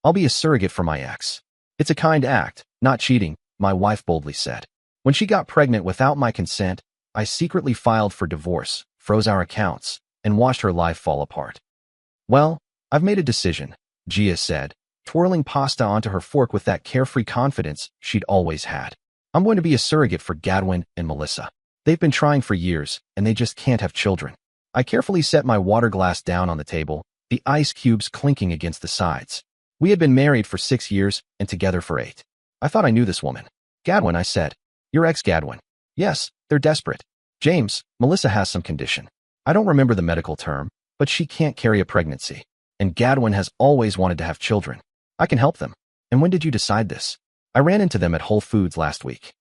I'll be a surrogate for my ex. It's a kind act, not cheating, my wife boldly said. When she got pregnant without my consent, I secretly filed for divorce, froze our accounts, and watched her life fall apart. Well, I've made a decision, Gia said, twirling pasta onto her fork with that carefree confidence she'd always had. I'm going to be a surrogate for Gadwin and Melissa. They've been trying for years, and they just can't have children. I carefully set my water glass down on the table, the ice cubes clinking against the sides. We had been married for 6 years and together for 8. I thought I knew this woman. Gadwin, I said. Your ex Gadwin. Yes, they're desperate. James, Melissa has some condition. I don't remember the medical term, but she can't carry a pregnancy. And Gadwin has always wanted to have children. I can help them. And when did you decide this? I ran into them at Whole Foods last week.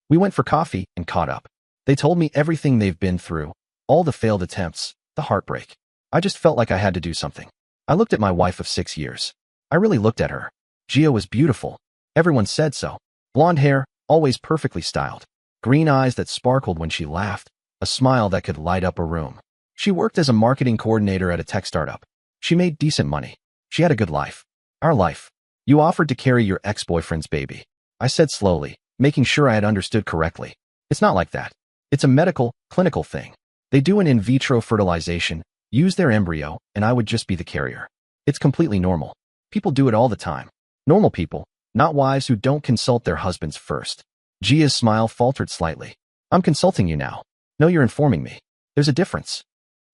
We went for coffee and caught up. They told me everything they've been through, all the failed attempts, the heartbreak. I just felt like I had to do something. I looked at my wife of 6 years. I really looked at her. Gia was beautiful. Everyone said so. Blonde hair, always perfectly styled. Green eyes that sparkled when she laughed. A smile that could light up a room. She worked as a marketing coordinator at a tech startup. She made decent money. She had a good life. Our life. You offered to carry your ex-boyfriend's baby. I said slowly, making sure I had understood correctly. It's not like that. It's a medical, clinical thing. They do an in vitro fertilization, use their embryo, and I would just be the carrier. It's completely normal. People do it all the time. Normal people, not wives who don't consult their husbands first. Gia's smile faltered slightly. I'm consulting you now. No, you're informing me. There's a difference.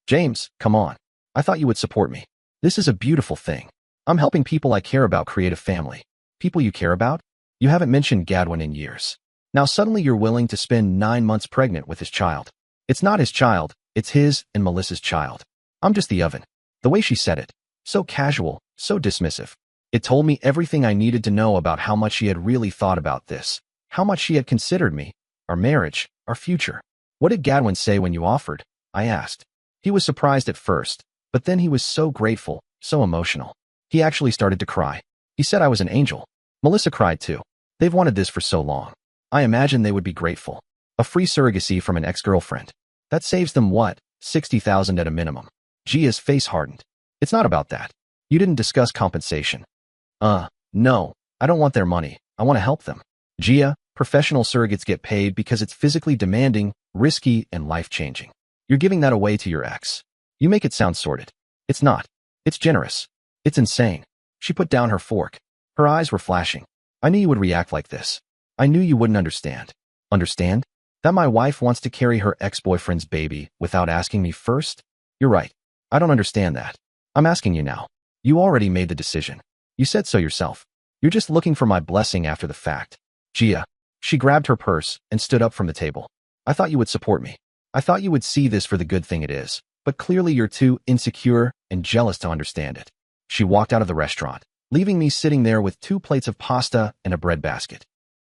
James, come on. I thought you would support me. This is a beautiful thing. I'm helping people I care about create a family. People you care about? You haven't mentioned Gadwin in years. Now suddenly you're willing to spend 9 months pregnant with his child. It's not his child, it's his and Melissa's child. I'm just the oven. The way she said it. So casual, so dismissive. It told me everything I needed to know about how much she had really thought about this. How much she had considered me, our marriage, our future. What did Gadwin say when you offered? I asked. He was surprised at first, but then he was so grateful, so emotional. He actually started to cry. He said I was an angel. Melissa cried too. They've wanted this for so long. I imagine they would be grateful. A free surrogacy from an ex-girlfriend. That saves them what? $60,000 at a minimum. Gia's face hardened. It's not about that. You didn't discuss compensation. No. I don't want their money. I want to help them. Gia, professional surrogates get paid because it's physically demanding, risky, and life-changing. You're giving that away to your ex. You make it sound sordid. It's not. It's generous. It's insane. She put down her fork. Her eyes were flashing. I knew you would react like this. I knew you wouldn't understand. Understand? That my wife wants to carry her ex-boyfriend's baby without asking me first? You're right. I don't understand that. I'm asking you now. You already made the decision. You said so yourself. You're just looking for my blessing after the fact. Gia. She grabbed her purse and stood up from the table. I thought you would support me. I thought you would see this for the good thing it is, but clearly you're too insecure and jealous to understand it. She walked out of the restaurant, leaving me sitting there with 2 plates of pasta and a bread basket.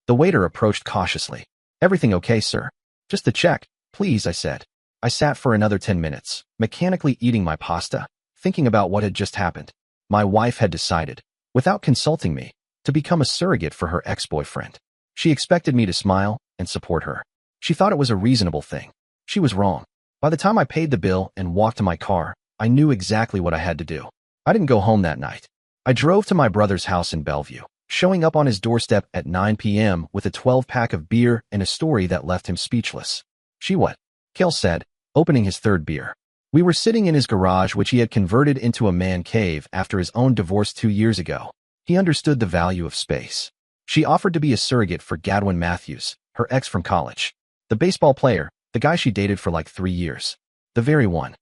The waiter approached cautiously. Everything okay, sir? Just to check, please, I said. I sat for another 10 minutes, mechanically eating my pasta, thinking about what had just happened. My wife had decided, without consulting me, to become a surrogate for her ex-boyfriend. She expected me to smile and support her. She thought it was a reasonable thing. She was wrong. By the time I paid the bill and walked to my car, I knew exactly what I had to do. I didn't go home that night. I drove to my brother's house in Bellevue, showing up on his doorstep at 9 p.m. with a 12-pack of beer and a story that left him speechless. She what? Kel said, opening his 3rd beer. We were sitting in his garage, which he had converted into a man cave after his own divorce 2 years ago. He understood the value of space. She offered to be a surrogate for Gadwin Matthews, her ex from college. The baseball player, the guy she dated for like 3 years. The very one.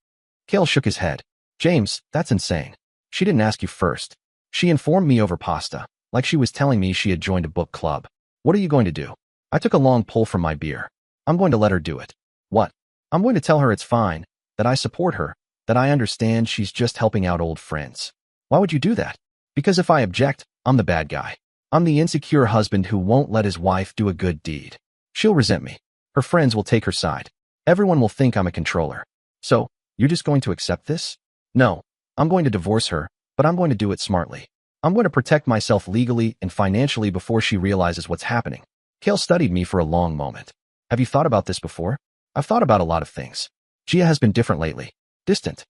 Kel shook his head. James, that's insane. She didn't ask you first. She informed me over pasta, like she was telling me she had joined a book club. What are you going to do? I took a long pull from my beer. I'm going to let her do it. What? I'm going to tell her it's fine, that I support her, that I understand she's just helping out old friends. Why would you do that? Because if I object, I'm the bad guy. I'm the insecure husband who won't let his wife do a good deed. She'll resent me. Her friends will take her side. Everyone will think I'm a controller. So, you're just going to accept this? No. I'm going to divorce her, but I'm going to do it smartly. I'm going to protect myself legally and financially before she realizes what's happening. Kel studied me for a long moment. Have you thought about this before? I've thought about a lot of things. Gia has been different lately. Distant.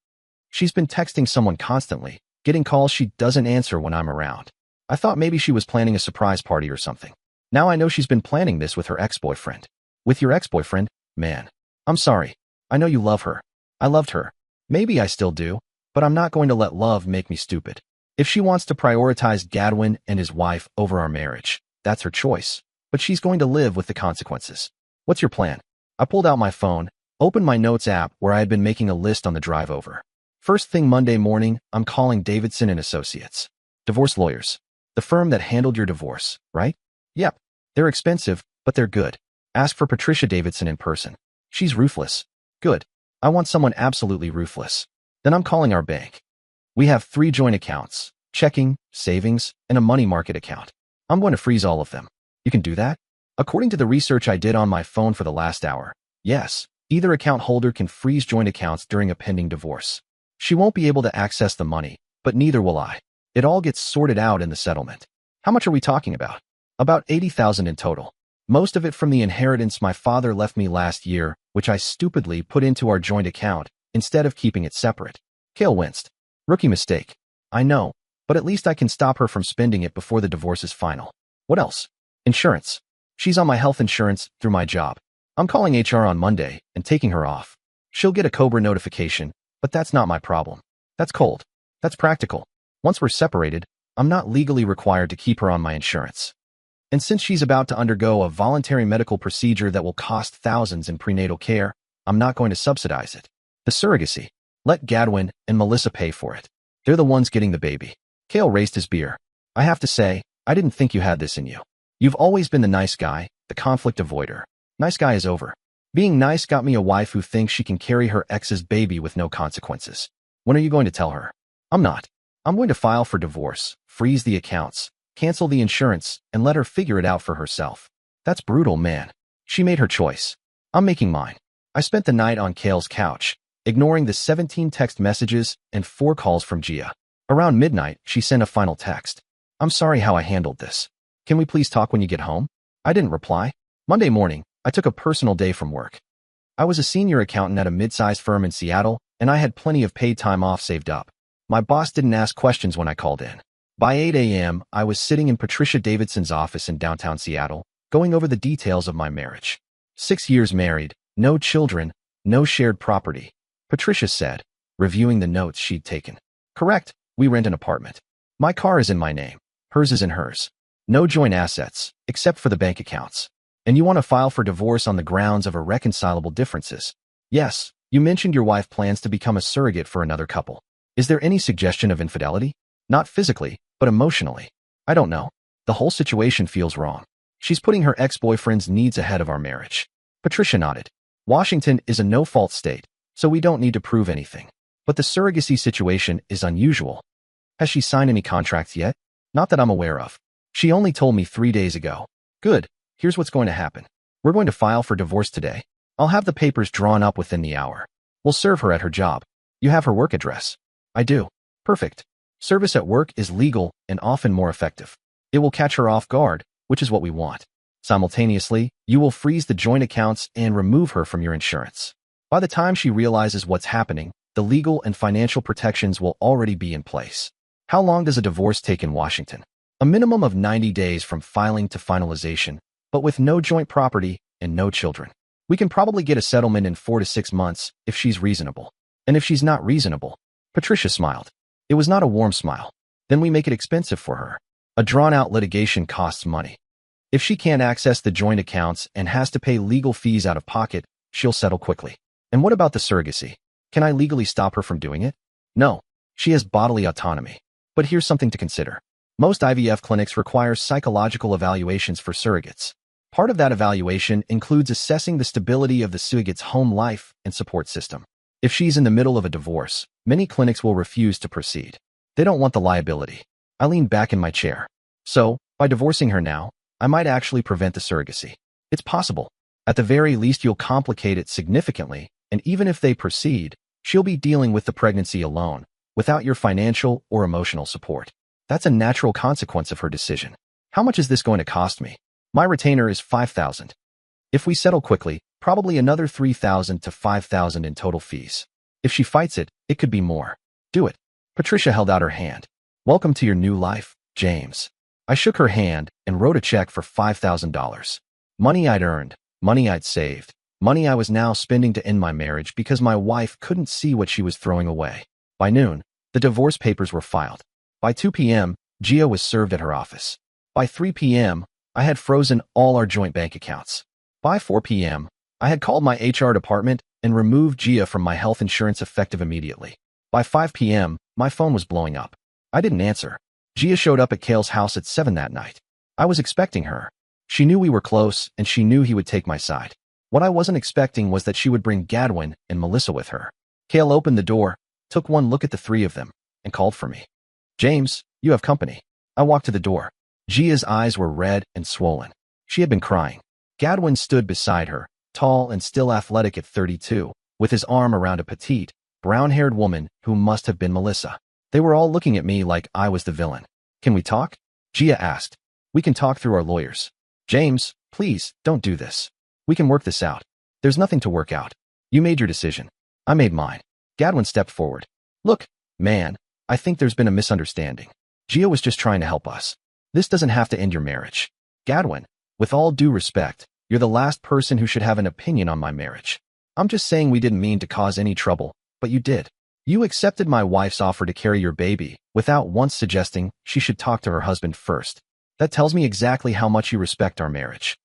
She's been texting someone constantly, getting calls she doesn't answer when I'm around. I thought maybe she was planning a surprise party or something. Now I know she's been planning this with her ex-boyfriend. With your ex-boyfriend? Man. I'm sorry. I know you love her. I loved her. Maybe I still do, but I'm not going to let love make me stupid. If she wants to prioritize Gadwin and his wife over our marriage, that's her choice. But she's going to live with the consequences. What's your plan? I pulled out my phone, opened my notes app where I had been making a list on the drive over. First thing Monday morning, I'm calling Davidson and Associates. Divorce lawyers. The firm that handled your divorce, right? Yep. They're expensive, but they're good. Ask for Patricia Davidson in person. She's ruthless. Good. I want someone absolutely ruthless. Then I'm calling our bank. We have 3 joint accounts, checking, savings, and a money market account. I'm going to freeze all of them. You can do that? According to the research I did on my phone for the last hour, yes, either account holder can freeze joint accounts during a pending divorce. She won't be able to access the money, but neither will I. It all gets sorted out in the settlement. How much are we talking about? About $80,000 in total. Most of it from the inheritance my father left me last year, which I stupidly put into our joint account instead of keeping it separate. Cale winced. Rookie mistake. I know, but at least I can stop her from spending it before the divorce is final. What else? Insurance. She's on my health insurance through my job. I'm calling HR on Monday and taking her off. She'll get a COBRA notification, but that's not my problem. That's cold. That's practical. Once we're separated, I'm not legally required to keep her on my insurance. And since she's about to undergo a voluntary medical procedure that will cost thousands in prenatal care, I'm not going to subsidize it. The surrogacy. Let Gadwin and Melissa pay for it. They're the ones getting the baby. Cale raised his beer. I have to say, I didn't think you had this in you. You've always been the nice guy, the conflict avoider. Nice guy is over. Being nice got me a wife who thinks she can carry her ex's baby with no consequences. When are you going to tell her? I'm not. I'm going to file for divorce, freeze the accounts, cancel the insurance, and let her figure it out for herself. That's brutal, man. She made her choice. I'm making mine. I spent the night on Cale's couch, ignoring the 17 text messages and 4 calls from Gia. Around midnight, she sent a final text. I'm sorry how I handled this. Can we please talk when you get home? I didn't reply. Monday morning, I took a personal day from work. I was a senior accountant at a mid-sized firm in Seattle, and I had plenty of paid time off saved up. My boss didn't ask questions when I called in. By 8 a.m., I was sitting in Patricia Davidson's office in downtown Seattle, going over the details of my marriage. 6 years married, no children, no shared property. Patricia said, reviewing the notes she'd taken. Correct, we rent an apartment. My car is in my name. Hers is in hers. No joint assets, except for the bank accounts. And you want to file for divorce on the grounds of irreconcilable differences. Yes, you mentioned your wife plans to become a surrogate for another couple. Is there any suggestion of infidelity? Not physically, but emotionally. I don't know. The whole situation feels wrong. She's putting her ex-boyfriend's needs ahead of our marriage. Patricia nodded. Washington is a no-fault state, so we don't need to prove anything. But the surrogacy situation is unusual. Has she signed any contracts yet? Not that I'm aware of. She only told me 3 days ago. Good. Here's what's going to happen. We're going to file for divorce today. I'll have the papers drawn up within the hour. We'll serve her at her job. You have her work address. I do. Perfect. Service at work is legal and often more effective. It will catch her off guard, which is what we want. Simultaneously, you will freeze the joint accounts and remove her from your insurance. By the time she realizes what's happening, the legal and financial protections will already be in place. How long does a divorce take in Washington? A minimum of 90 days from filing to finalization, but with no joint property and no children. We can probably get a settlement in 4 to 6 months if she's reasonable. And if she's not reasonable, Patricia smiled. It was not a warm smile. Then we make it expensive for her. A drawn-out litigation costs money. If she can't access the joint accounts and has to pay legal fees out of pocket, she'll settle quickly. And what about the surrogacy? Can I legally stop her from doing it? No. She has bodily autonomy. But here's something to consider. Most IVF clinics require psychological evaluations for surrogates. Part of that evaluation includes assessing the stability of the surrogate's home life and support system. If she's in the middle of a divorce, many clinics will refuse to proceed. They don't want the liability. I leaned back in my chair. So, by divorcing her now, I might actually prevent the surrogacy. It's possible. At the very least, you'll complicate it significantly, and even if they proceed, she'll be dealing with the pregnancy alone, without your financial or emotional support. That's a natural consequence of her decision. How much is this going to cost me? My retainer is $5,000. If we settle quickly, probably another $3,000 to $5,000 in total fees. If she fights it, it could be more. Do it. Patricia held out her hand. Welcome to your new life, James. I shook her hand and wrote a check for $5,000. Money I'd earned, money I'd saved, money I was now spending to end my marriage because my wife couldn't see what she was throwing away. By noon, the divorce papers were filed. By 2 p.m., Gia was served at her office. By 3 p.m., I had frozen all our joint bank accounts. By 4 p.m., I had called my HR department and removed Gia from my health insurance effective immediately. By 5 p.m., my phone was blowing up. I didn't answer. Gia showed up at Cale's house at 7 that night. I was expecting her. She knew we were close, and she knew he would take my side. What I wasn't expecting was that she would bring Gadwin and Melissa with her. Cale opened the door, took one look at the three of them, and called for me. "James, you have company." I walked to the door. Gia's eyes were red and swollen. She had been crying. Gadwin stood beside her, tall and still athletic at 32, with his arm around a petite, brown-haired woman who must have been Melissa. They were all looking at me like I was the villain. "Can we talk?" Gia asked. "We can talk through our lawyers." "James, please, don't do this. We can work this out." "There's nothing to work out. You made your decision. I made mine." Gadwin stepped forward. "Look, man, I think there's been a misunderstanding. Gia was just trying to help us. This doesn't have to end your marriage." "Gadwin, with all due respect, you're the last person who should have an opinion on my marriage. I'm just saying we didn't mean to cause any trouble, but you did. You accepted my wife's offer to carry your baby without once suggesting she should talk to her husband first. That tells me exactly how much you respect our marriage."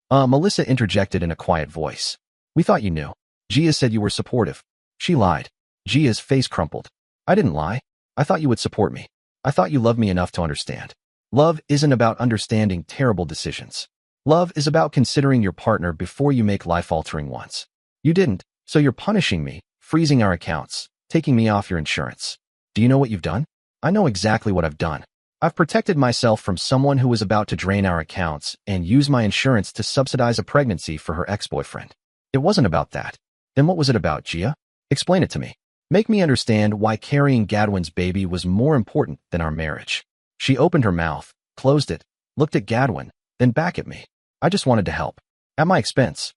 Melissa interjected in a quiet voice. "We thought you knew. Gia said you were supportive." She lied. Gia's face crumpled. "I didn't lie. I thought you would support me. I thought you loved me enough to understand. Love isn't about understanding terrible decisions. Love is about considering your partner before you make life-altering ones. You didn't, so you're punishing me, freezing our accounts, taking me off your insurance. Do you know what you've done?" "I know exactly what I've done. I've protected myself from someone who was about to drain our accounts and use my insurance to subsidize a pregnancy for her ex-boyfriend. It wasn't about that." "Then what was it about, Gia? Explain it to me. Make me understand why carrying Gadwin's baby was more important than our marriage." She opened her mouth, closed it, looked at Gadwin, then back at me. "I just wanted to help. At my expense.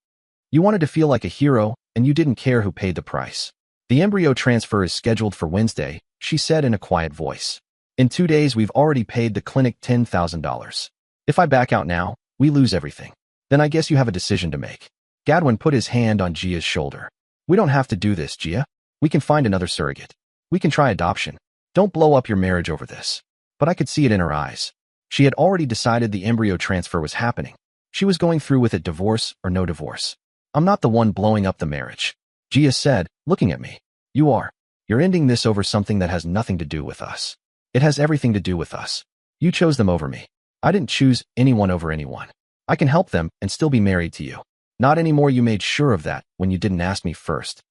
You wanted to feel like a hero, and you didn't care who paid the price." "The embryo transfer is scheduled for Wednesday," she said in a quiet voice. "In 2 days, we've already paid the clinic $10,000. If I back out now, we lose everything. Then I guess you have a decision to make." Gadwin put his hand on Gia's shoulder. "We don't have to do this, Gia. We can find another surrogate. We can try adoption. Don't blow up your marriage over this." But I could see it in her eyes. She had already decided the embryo transfer was happening. She was going through with it, divorce or no divorce. "I'm not the one blowing up the marriage," Gia said, looking at me. "You are. You're ending this over something that has nothing to do with us." "It has everything to do with us. You chose them over me. I didn't choose anyone over anyone. I can help them and still be married to you." "Not anymore. You made sure of that when you didn't ask me first."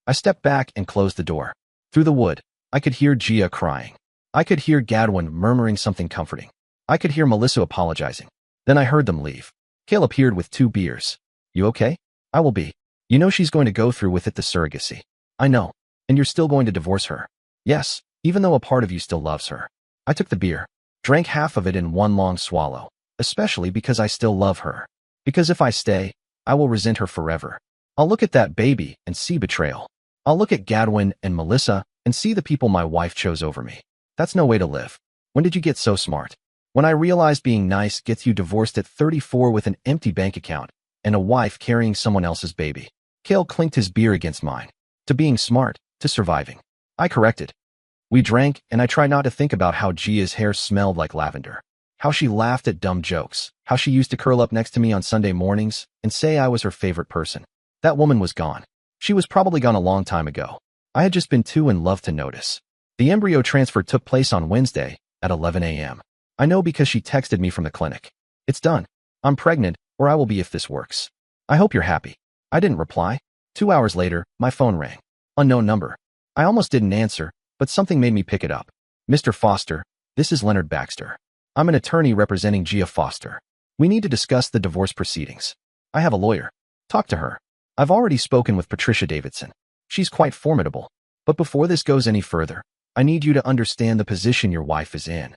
I stepped back and closed the door. Through the wood, I could hear Gia crying. I could hear Gadwin murmuring something comforting. I could hear Melissa apologizing. Then I heard them leave. Cale appeared with 2 beers. "You okay?" "I will be. You know she's going to go through with it, the surrogacy." "I know. And you're still going to divorce her." "Yes, even though a part of you still loves her." I took the beer, drank half of it in one long swallow, especially because I still love her. Because if I stay, I will resent her forever. I'll look at that baby and see betrayal. I'll look at Gadwin and Melissa and see the people my wife chose over me. That's no way to live. When did you get so smart? When I realized being nice gets you divorced at 34 with an empty bank account and a wife carrying someone else's baby. Cale clinked his beer against mine. To being smart, to surviving. I corrected. We drank, and I tried not to think about how Gia's hair smelled like lavender, how she laughed at dumb jokes, how she used to curl up next to me on Sunday mornings and say I was her favorite person. That woman was gone. She was probably gone a long time ago. I had just been too in love to notice. The embryo transfer took place on Wednesday at 11 a.m. I know because she texted me from the clinic. "It's done. I'm pregnant, or I will be if this works. I hope you're happy." I didn't reply. 2 hours later, my phone rang. Unknown number. I almost didn't answer, but something made me pick it up. "Mr. Foster, this is Leonard Baxter. I'm an attorney representing Gia Foster. We need to discuss the divorce proceedings. I have a lawyer. Talk to her. I've already spoken with Patricia Davidson. She's quite formidable. But before this goes any further, I need you to understand the position your wife is in."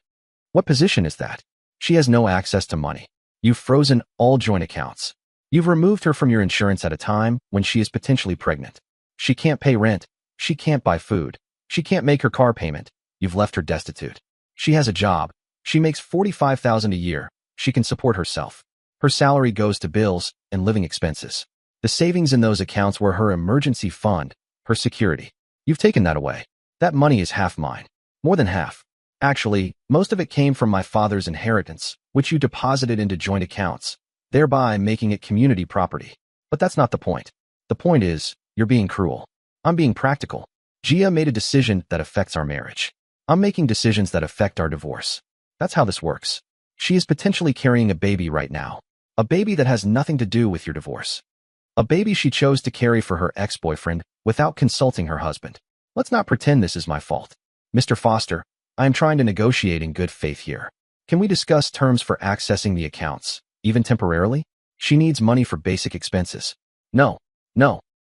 "What position is that?" "She has no access to money. You've frozen all joint accounts. You've removed her from your insurance at a time when she is potentially pregnant. She can't pay rent. She can't buy food. She can't make her car payment. You've left her destitute. She has a job. She makes $45,000 a year. She can support herself. Her salary goes to bills and living expenses. The savings in those accounts were her emergency fund, her security. You've taken that away. That money is half mine. More than half. Actually, most of it came from my father's inheritance, which you deposited into joint accounts, thereby making it community property. But that's not the point. The point is, you're being cruel. I'm being practical. Gia made a decision that affects our marriage. I'm making decisions that affect our divorce. That's how this works. She is potentially carrying a baby right now. A baby that has nothing to do with your divorce. A baby she chose to carry for her ex-boyfriend without consulting her husband. Let's not pretend this is my fault. Mr. Foster, I am trying to negotiate in good faith here. Can we discuss terms for accessing the accounts, even temporarily? She needs money for basic expenses. No.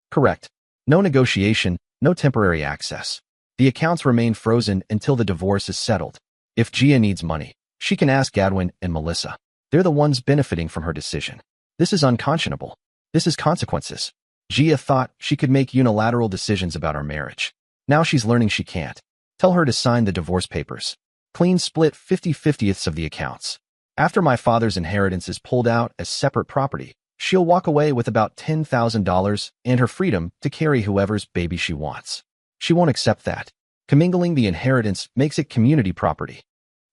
Correct. No negotiation, no temporary access. The accounts remain frozen until the divorce is settled. If Gia needs money, she can ask Gadwin and Melissa. They're the ones benefiting from her decision. This is unconscionable. This is consequences. Gia thought she could make unilateral decisions about our marriage. Now she's learning she can't. Tell her to sign the divorce papers. Clean split 50/50ths of the accounts. After my father's inheritance is pulled out as separate property, she'll walk away with about $10,000 and her freedom to carry whoever's baby she wants. She won't accept that. Commingling the inheritance makes it community property.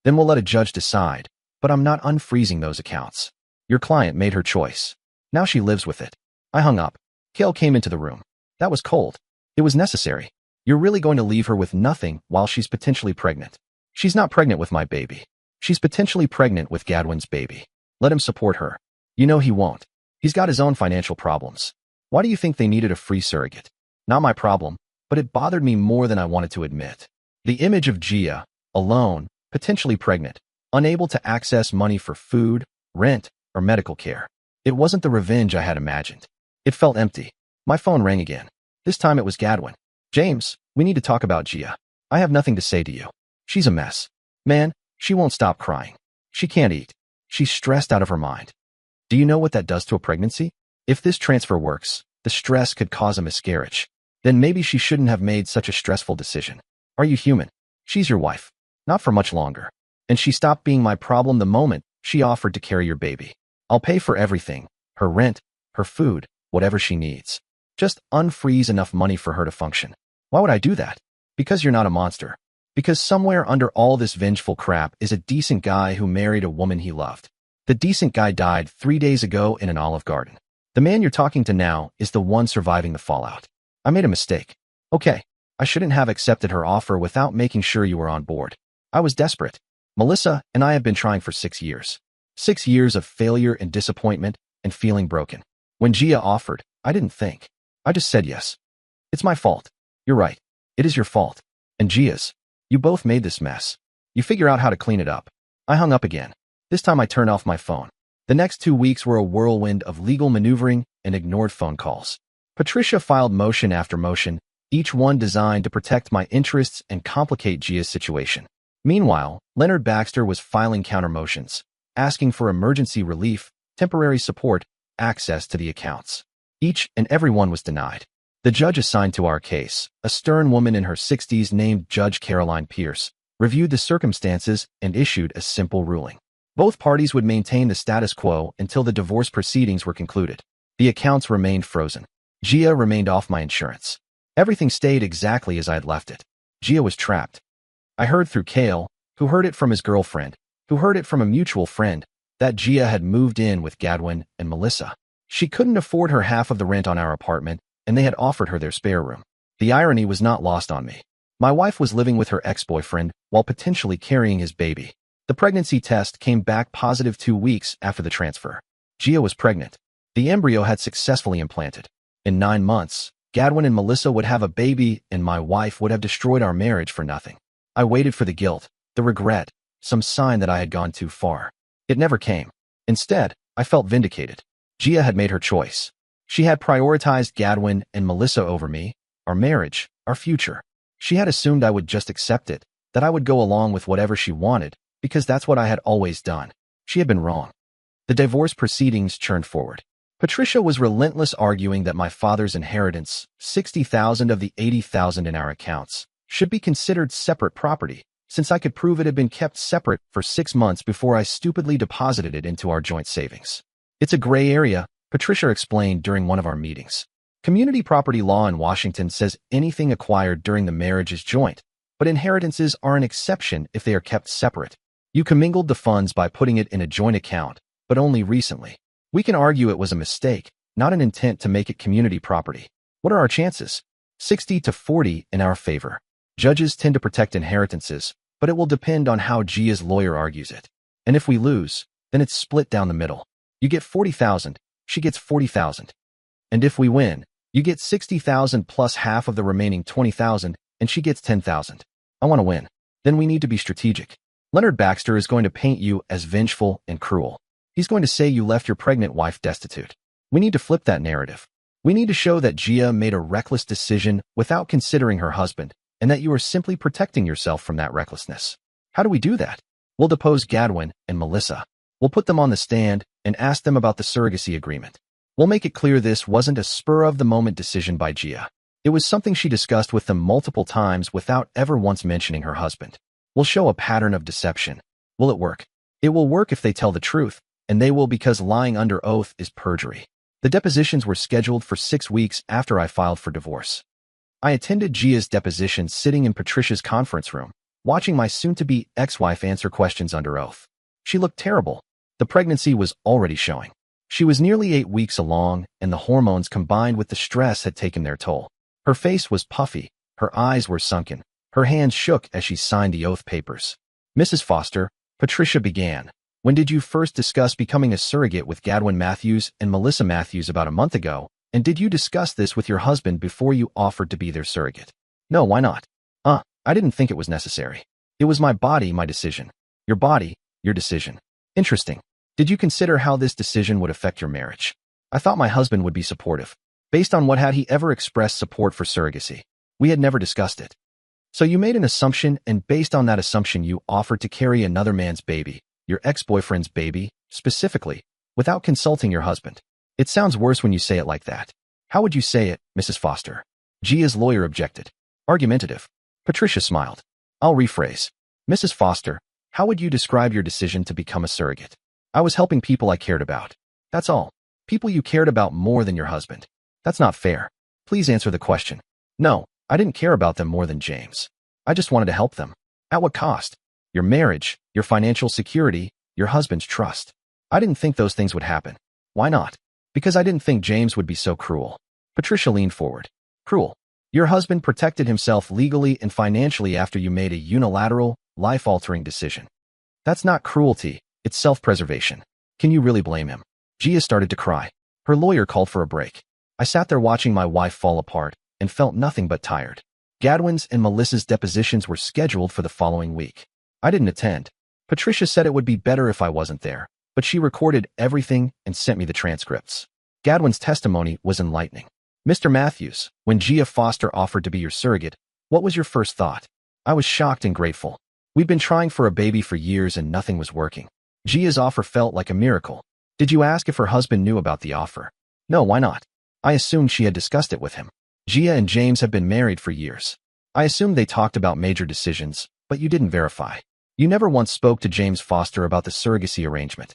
Then we'll let a judge decide, but I'm not unfreezing those accounts. Your client made her choice. Now she lives with it. I hung up. Kale came into the room. That was cold. It was necessary. You're really going to leave her with nothing while she's potentially pregnant. She's not pregnant with my baby. She's potentially pregnant with Gadwin's baby. Let him support her. You know he won't. He's got his own financial problems. Why do you think they needed a free surrogate? Not my problem, but it bothered me more than I wanted to admit. The image of Gia, alone, potentially pregnant, unable to access money for food, rent, or medical care. It wasn't the revenge I had imagined. It felt empty. My phone rang again. This time it was Gadwin. James, we need to talk about Gia. I have nothing to say to you. She's a mess. Man, she won't stop crying. She can't eat. She's stressed out of her mind. Do you know what that does to a pregnancy? If this transfer works, the stress could cause a miscarriage. Then maybe she shouldn't have made such a stressful decision. Are you human? She's your wife. Not for much longer. And she stopped being my problem the moment she offered to carry your baby. I'll pay for everything. Her rent, her food, whatever she needs. Just unfreeze enough money for her to function. Why would I do that? Because you're not a monster. Because somewhere under all this vengeful crap is a decent guy who married a woman he loved. The decent guy died 3 days ago in an Olive Garden. The man you're talking to now is the one surviving the fallout. I made a mistake. Okay, I shouldn't have accepted her offer without making sure you were on board. I was desperate. Melissa and I have been trying for 6 years. 6 years of failure and disappointment and feeling broken. When Gia offered, I didn't think. I just said yes. It's my fault. You're right. It is your fault. And Gia's. You both made this mess. You figure out how to clean it up. I hung up again. This time I turned off my phone. The next 2 weeks were a whirlwind of legal maneuvering and ignored phone calls. Patricia filed motion after motion, each one designed to protect my interests and complicate Gia's situation. Meanwhile, Leonard Baxter was filing counter motions, asking for emergency relief, temporary support, access to the accounts. Each and every one was denied. The judge assigned to our case, a stern woman in her 60s named Judge Caroline Pierce, reviewed the circumstances and issued a simple ruling. Both parties would maintain the status quo until the divorce proceedings were concluded. The accounts remained frozen. Gia remained off my insurance. Everything stayed exactly as I had left it. Gia was trapped. I heard through Cale, who heard it from his girlfriend, who heard it from a mutual friend, that Gia had moved in with Gadwin and Melissa. She couldn't afford her half of the rent on our apartment, and they had offered her their spare room. The irony was not lost on me. My wife was living with her ex-boyfriend while potentially carrying his baby. The pregnancy test came back positive 2 weeks after the transfer. Gia was pregnant. The embryo had successfully implanted. In 9 months, Gadwin and Melissa would have a baby, and my wife would have destroyed our marriage for nothing. I waited for the guilt, the regret, some sign that I had gone too far. It never came. Instead, I felt vindicated. Gia had made her choice. She had prioritized Gadwin and Melissa over me, our marriage, our future. She had assumed I would just accept it, that I would go along with whatever she wanted, because that's what I had always done. She had been wrong. The divorce proceedings churned forward. Patricia was relentless, arguing that my father's inheritance, $60,000 of the $80,000 in our accounts, should be considered separate property, since I could prove it had been kept separate for 6 months before I stupidly deposited it into our joint savings. It's a gray area, Patricia explained during one of our meetings. Community property law in Washington says anything acquired during the marriage is joint, but inheritances are an exception if they are kept separate. You commingled the funds by putting it in a joint account, but only recently. We can argue it was a mistake, not an intent to make it community property. What are our chances? 60 to 40 in our favor. Judges tend to protect inheritances, but it will depend on how Gia's lawyer argues it. And if we lose, then it's split down the middle. You get 40,000, she gets 40,000. And if we win, you get 60,000 plus half of the remaining 20,000, and she gets 10,000. I want to win. Then we need to be strategic. Leonard Baxter is going to paint you as vengeful and cruel. He's going to say you left your pregnant wife destitute. We need to flip that narrative. We need to show that Gia made a reckless decision without considering her husband, and that you are simply protecting yourself from that recklessness. How do we do that? We'll depose Gadwin and Melissa. We'll put them on the stand and ask them about the surrogacy agreement. We'll make it clear this wasn't a spur-of-the-moment decision by Gia. It was something she discussed with them multiple times without ever once mentioning her husband. We'll show a pattern of deception. Will it work? It will work if they tell the truth, and they will because lying under oath is perjury. The depositions were scheduled for 6 weeks after I filed for divorce. I attended Gia's deposition sitting in Patricia's conference room, watching my soon-to-be ex-wife answer questions under oath. She looked terrible. The pregnancy was already showing. She was nearly 8 weeks along, and the hormones combined with the stress had taken their toll. Her face was puffy, her eyes were sunken, her hands shook as she signed the oath papers. Mrs. Foster, Patricia began, when did you first discuss becoming a surrogate with Gadwin Matthews and Melissa Matthews about a month ago, and did you discuss this with your husband before you offered to be their surrogate? No, why not? I didn't think it was necessary. It was my body, my decision. Your body, your decision. Interesting. Did you consider how this decision would affect your marriage? I thought my husband would be supportive. Based on what had he ever expressed support for surrogacy? We had never discussed it. So you made an assumption, and based on that assumption you offered to carry another man's baby, your ex-boyfriend's baby, specifically, without consulting your husband. It sounds worse when you say it like that. How would you say it, Mrs. Foster? Gia's lawyer objected. Argumentative. Patricia smiled. I'll rephrase. Mrs. Foster, how would you describe your decision to become a surrogate? I was helping people I cared about. That's all. People you cared about more than your husband. That's not fair. Please answer the question. No, I didn't care about them more than James. I just wanted to help them. At what cost? Your marriage, your financial security, your husband's trust. I didn't think those things would happen. Why not? Because I didn't think James would be so cruel. Patricia leaned forward. Cruel. Your husband protected himself legally and financially after you made a unilateral, life-altering decision. That's not cruelty, it's self-preservation. Can you really blame him? Gia started to cry. Her lawyer called for a break. I sat there watching my wife fall apart and felt nothing but tired. Gadwin's and Melissa's depositions were scheduled for the following week. I didn't attend. Patricia said it would be better if I wasn't there, but she recorded everything and sent me the transcripts. Gadwin's testimony was enlightening. Mr. Matthews, when Gia Foster offered to be your surrogate, what was your first thought? I was shocked and grateful. We'd been trying for a baby for years and nothing was working. Gia's offer felt like a miracle. Did you ask if her husband knew about the offer? No, why not? I assumed she had discussed it with him. Gia and James have been married for years. I assumed they talked about major decisions, but you didn't verify. You never once spoke to James Foster about the surrogacy arrangement.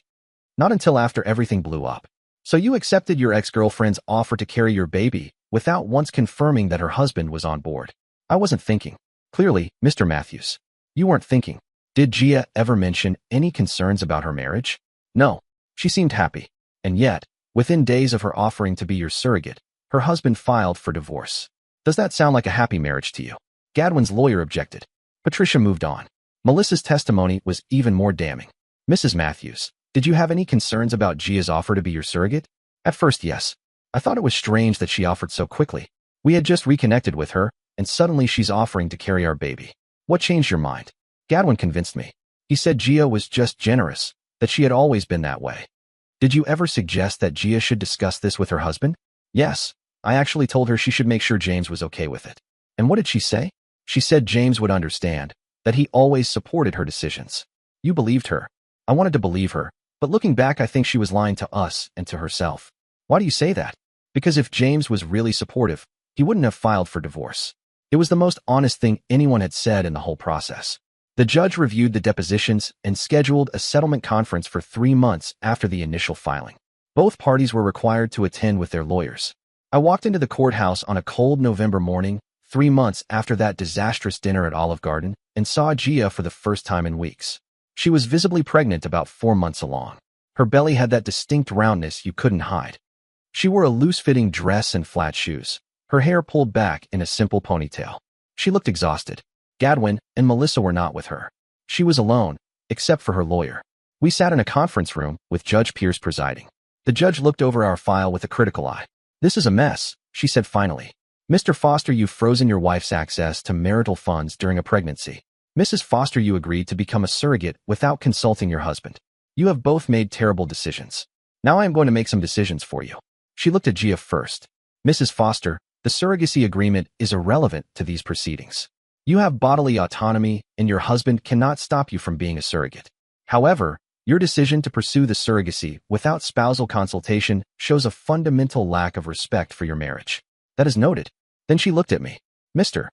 Not until after everything blew up. So you accepted your ex-girlfriend's offer to carry your baby without once confirming that her husband was on board. I wasn't thinking. Clearly, Mr. Matthews. You weren't thinking. Did Gia ever mention any concerns about her marriage? No. She seemed happy. And yet, within days of her offering to be your surrogate, her husband filed for divorce. Does that sound like a happy marriage to you? Gadwin's lawyer objected. Patricia moved on. Melissa's testimony was even more damning. Mrs. Matthews, did you have any concerns about Gia's offer to be your surrogate? At first, yes. I thought it was strange that she offered so quickly. We had just reconnected with her, and suddenly she's offering to carry our baby. What changed your mind? Gadwin convinced me. He said Gia was just generous, that she had always been that way. Did you ever suggest that Gia should discuss this with her husband? Yes. I actually told her she should make sure James was okay with it. And what did she say? She said James would understand, that he always supported her decisions. You believed her. I wanted to believe her, but looking back I think she was lying to us and to herself. Why do you say that? Because if James was really supportive, he wouldn't have filed for divorce. It was the most honest thing anyone had said in the whole process. The judge reviewed the depositions and scheduled a settlement conference for 3 months after the initial filing. Both parties were required to attend with their lawyers. I walked into the courthouse on a cold November morning, 3 months after that disastrous dinner at Olive Garden, and saw Gia for the first time in weeks. She was visibly pregnant about 4 months along. Her belly had that distinct roundness you couldn't hide. She wore a loose-fitting dress and flat shoes, her hair pulled back in a simple ponytail. She looked exhausted. Gadwin and Melissa were not with her. She was alone, except for her lawyer. We sat in a conference room with Judge Pierce presiding. The judge looked over our file with a critical eye. "This is a mess," she said finally. "Mr. Foster, you've frozen your wife's access to marital funds during a pregnancy. Mrs. Foster, you agreed to become a surrogate without consulting your husband. You have both made terrible decisions. Now I am going to make some decisions for you." She looked at Gia first. "Mrs. Foster, the surrogacy agreement is irrelevant to these proceedings. You have bodily autonomy, and your husband cannot stop you from being a surrogate. However, your decision to pursue the surrogacy without spousal consultation shows a fundamental lack of respect for your marriage." "That is noted." Then she looked at me. "Mr.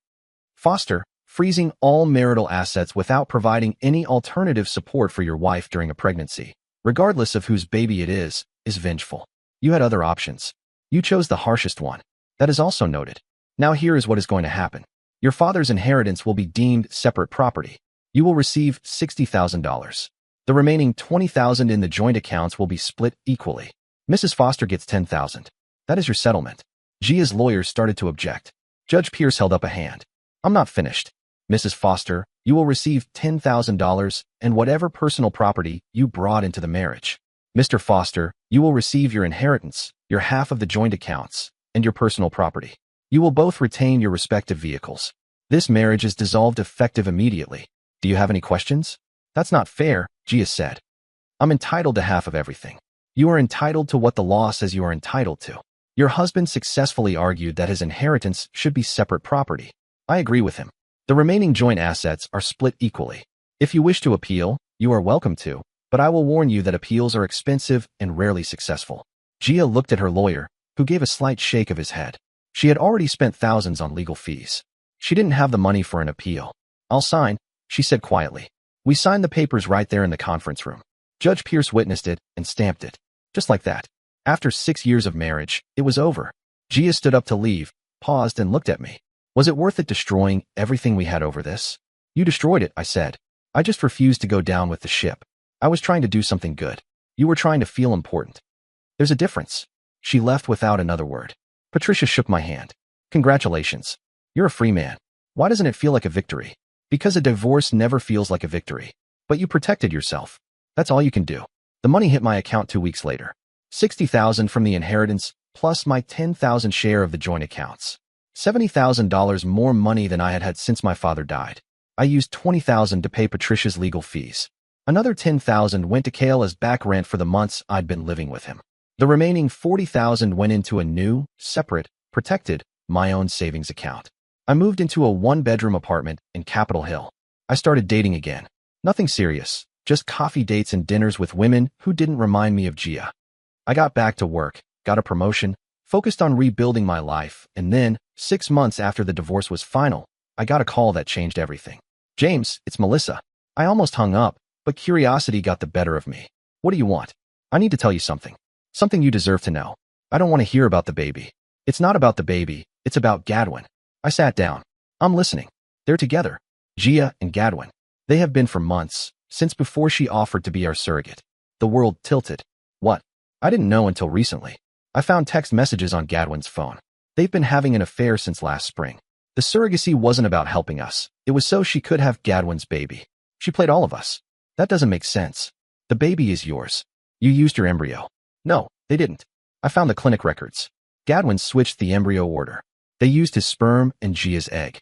Foster, freezing all marital assets without providing any alternative support for your wife during a pregnancy, regardless of whose baby it is vengeful. You had other options. You chose the harshest one. That is also noted. Now here is what is going to happen. Your father's inheritance will be deemed separate property. You will receive $60,000. The remaining $20,000 in the joint accounts will be split equally. Mrs. Foster gets $10,000. That is your settlement." Gia's lawyers started to object. Judge Pierce held up a hand. "I'm not finished. Mrs. Foster, you will receive $10,000 and whatever personal property you brought into the marriage. Mr. Foster, you will receive your inheritance, your half of the joint accounts, and your personal property. You will both retain your respective vehicles. This marriage is dissolved effective immediately. Do you have any questions?" "That's not fair," Gia said. "I'm entitled to half of everything. You are entitled to what the law says you are entitled to. Your husband successfully argued that his inheritance should be separate property. I agree with him. The remaining joint assets are split equally. If you wish to appeal, you are welcome to, but I will warn you that appeals are expensive and rarely successful." Gia looked at her lawyer, who gave a slight shake of his head. She had already spent thousands on legal fees. She didn't have the money for an appeal. "I'll sign," she said quietly. We signed the papers right there in the conference room. Judge Pierce witnessed it and stamped it. Just like that. After 6 years of marriage, it was over. Gia stood up to leave, paused and looked at me. "Was it worth it destroying everything we had over this?" "You destroyed it," I said. "I just refused to go down with the ship. I was trying to do something good. You were trying to feel important. There's a difference." She left without another word. Patricia shook my hand. "Congratulations. You're a free man. Why doesn't it feel like a victory?" "Because a divorce never feels like a victory. But you protected yourself. That's all you can do." The money hit my account 2 weeks later. $60,000 from the inheritance, plus my $10,000 share of the joint accounts. $70,000 more money than I had had since my father died. I used $20,000 to pay Patricia's legal fees. Another $10,000 went to Cale as back rent for the months I'd been living with him. The remaining $40,000 went into a new, separate, protected, my own savings account. I moved into a 1-bedroom apartment in Capitol Hill. I started dating again. Nothing serious, just coffee dates and dinners with women who didn't remind me of Gia. I got back to work, got a promotion, focused on rebuilding my life, and then, 6 months after the divorce was final, I got a call that changed everything. "James, it's Melissa." I almost hung up, but curiosity got the better of me. "What do you want?" "I need to tell you something. Something you deserve to know. I don't want to hear about the baby. It's not about the baby, it's about Gadwin." I sat down. "I'm listening." "They're together. Gia and Gadwin. They have been for months, since before she offered to be our surrogate." The world tilted. "What?" "I didn't know until recently. I found text messages on Gadwin's phone. They've been having an affair since last spring. The surrogacy wasn't about helping us. It was so she could have Gadwin's baby. She played all of us." "That doesn't make sense. The baby is yours. You used your embryo." "No, they didn't. I found the clinic records. Gadwin switched the embryo order. They used his sperm and Gia's egg.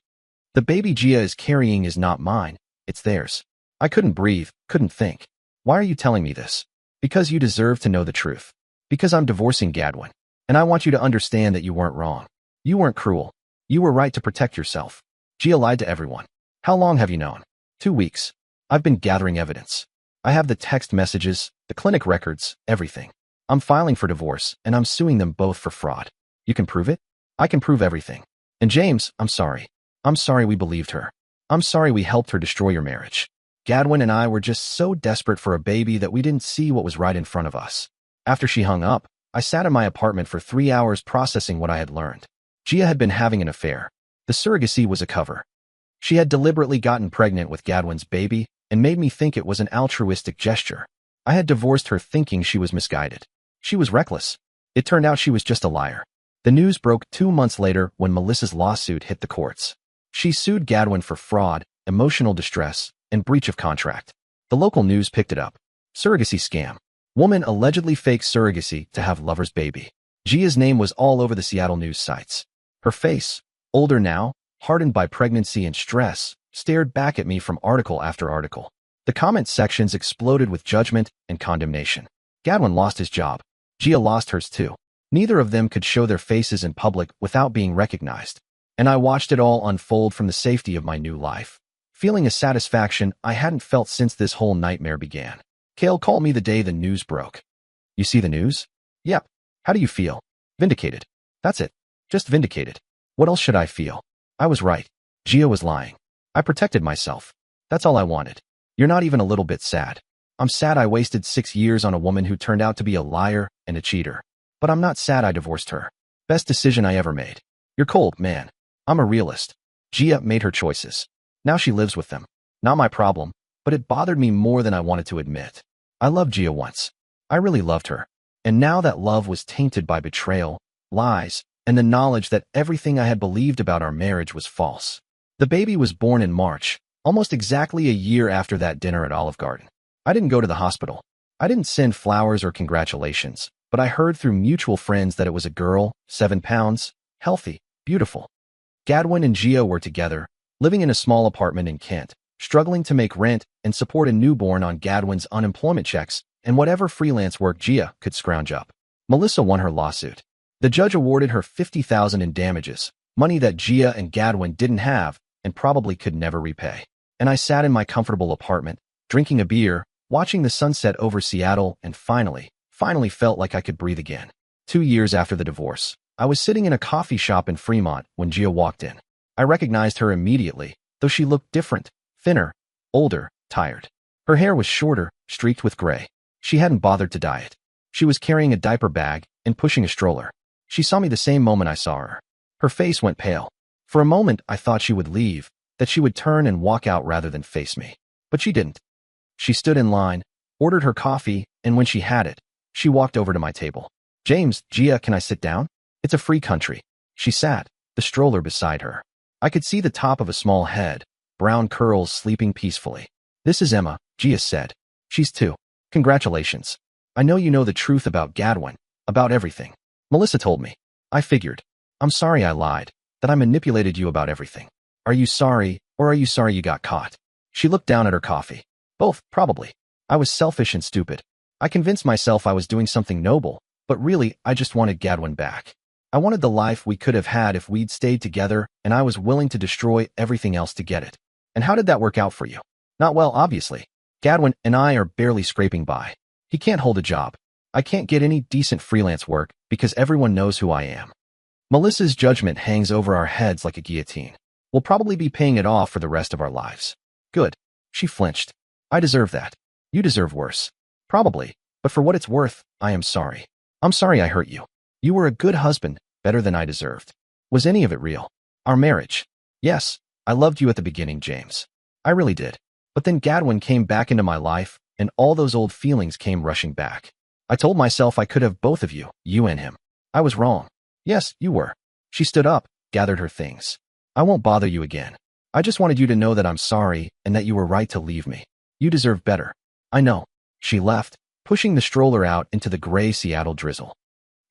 The baby Gia is carrying is not mine, it's theirs." I couldn't breathe, couldn't think. "Why are you telling me this?" "Because you deserve to know the truth. Because I'm divorcing Gadwin. And I want you to understand that you weren't wrong. You weren't cruel. You were right to protect yourself. Gia lied to everyone." "How long have you known?" 2 weeks. I've been gathering evidence. I have the text messages, the clinic records, everything. I'm filing for divorce, and I'm suing them both for fraud." "You can prove it?" "I can prove everything. And James, I'm sorry. I'm sorry we believed her. I'm sorry we helped her destroy your marriage. Gadwin and I were just so desperate for a baby that we didn't see what was right in front of us. After she hung up, I sat in my apartment for 3 hours processing what I had learned. Gia had been having an affair. The surrogacy was a cover. She had deliberately gotten pregnant with Gadwin's baby and made me think it was an altruistic gesture. I had divorced her thinking she was misguided. She was reckless. It turned out she was just a liar. The news broke 2 months later when Melissa's lawsuit hit the courts. She sued Gadwin for fraud, emotional distress, and breach of contract. The local news picked it up. Surrogacy scam. Woman allegedly fakes surrogacy to have lover's baby. Gia's name was all over the Seattle news sites. Her face, older now, hardened by pregnancy and stress, stared back at me from article after article. The comment sections exploded with judgment and condemnation. Gadwin lost his job. Gia lost hers too. Neither of them could show their faces in public without being recognized. And I watched it all unfold from the safety of my new life, feeling a satisfaction I hadn't felt since this whole nightmare began. Kale called me the day the news broke. You see the news? Yep. How do you feel? Vindicated. That's it. Just vindicated. What else should I feel? I was right. Gia was lying. I protected myself. That's all I wanted. You're not even a little bit sad. I'm sad I wasted 6 years on a woman who turned out to be a liar and a cheater. But I'm not sad I divorced her. Best decision I ever made. You're cold, man. I'm a realist. Gia made her choices. Now she lives with them. Not my problem, but it bothered me more than I wanted to admit. I loved Gia once. I really loved her. And now that love was tainted by betrayal, lies, and the knowledge that everything I had believed about our marriage was false. The baby was born in March, almost exactly a year after that dinner at Olive Garden. I didn't go to the hospital. I didn't send flowers or congratulations, but I heard through mutual friends that it was a girl, 7 pounds, healthy, beautiful. Gadwin and Gia were together, living in a small apartment in Kent, struggling to make rent and support a newborn on Gadwin's unemployment checks and whatever freelance work Gia could scrounge up. Melissa won her lawsuit. The judge awarded her $50,000 in damages, money that Gia and Gadwin didn't have and probably could never repay. And I sat in my comfortable apartment, drinking a beer, watching the sunset over Seattle, and finally felt like I could breathe again. 2 years after the divorce, I was sitting in a coffee shop in Fremont when Gia walked in. I recognized her immediately, though she looked different, thinner, older, tired. Her hair was shorter, streaked with gray. She hadn't bothered to dye it. She was carrying a diaper bag and pushing a stroller. She saw me the same moment I saw her. Her face went pale. For a moment, I thought she would leave, that she would turn and walk out rather than face me. But she didn't. She stood in line, ordered her coffee, and when she had it, she walked over to my table. James, Gia, can I sit down? It's a free country. She sat, the stroller beside her. I could see the top of a small head, brown curls sleeping peacefully. This is Emma, Gia said. She's 2. Congratulations. I know you know the truth about Gadwin, about everything. Melissa told me. I figured. I'm sorry I lied, that I manipulated you about everything. Are you sorry, or are you sorry you got caught? She looked down at her coffee. Both, probably. I was selfish and stupid. I convinced myself I was doing something noble, but really, I just wanted Gadwin back. I wanted the life we could have had if we'd stayed together, and I was willing to destroy everything else to get it. And how did that work out for you? Not well, obviously. Gadwin and I are barely scraping by. He can't hold a job. I can't get any decent freelance work because everyone knows who I am. Melissa's judgment hangs over our heads like a guillotine. We'll probably be paying it off for the rest of our lives. Good. She flinched. I deserve that. You deserve worse. Probably. But for what it's worth, I am sorry. I'm sorry I hurt you. You were a good husband, better than I deserved. Was any of it real? Our marriage? Yes, I loved you at the beginning, James. I really did. But then Gadwin came back into my life, and all those old feelings came rushing back. I told myself I could have both of you, you and him. I was wrong. Yes, you were. She stood up, gathered her things. I won't bother you again. I just wanted you to know that I'm sorry and that you were right to leave me. You deserve better. I know. She left, pushing the stroller out into the gray Seattle drizzle.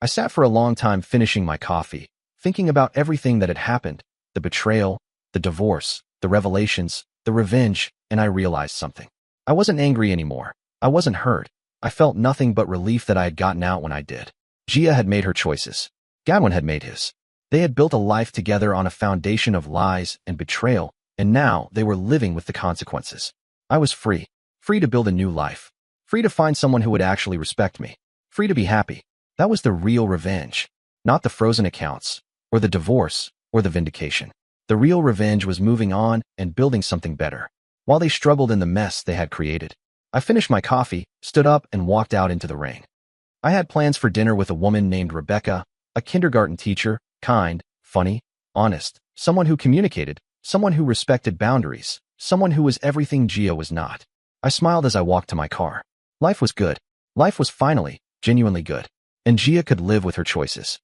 I sat for a long time finishing my coffee, thinking about everything that had happened, the betrayal, the divorce, the revelations, the revenge, and I realized something. I wasn't angry anymore. I wasn't hurt. I felt nothing but relief that I had gotten out when I did. Gia had made her choices. Gadwin had made his. They had built a life together on a foundation of lies and betrayal, and now they were living with the consequences. I was free. Free to build a new life. Free to find someone who would actually respect me. Free to be happy. That was the real revenge. Not the frozen accounts, or the divorce, or the vindication. The real revenge was moving on and building something better, while they struggled in the mess they had created. I finished my coffee, stood up, and walked out into the rain. I had plans for dinner with a woman named Rebecca, a kindergarten teacher, kind, funny, honest, someone who communicated, someone who respected boundaries, someone who was everything Gia was not. I smiled as I walked to my car. Life was good. Life was finally, genuinely good. And Gia could live with her choices.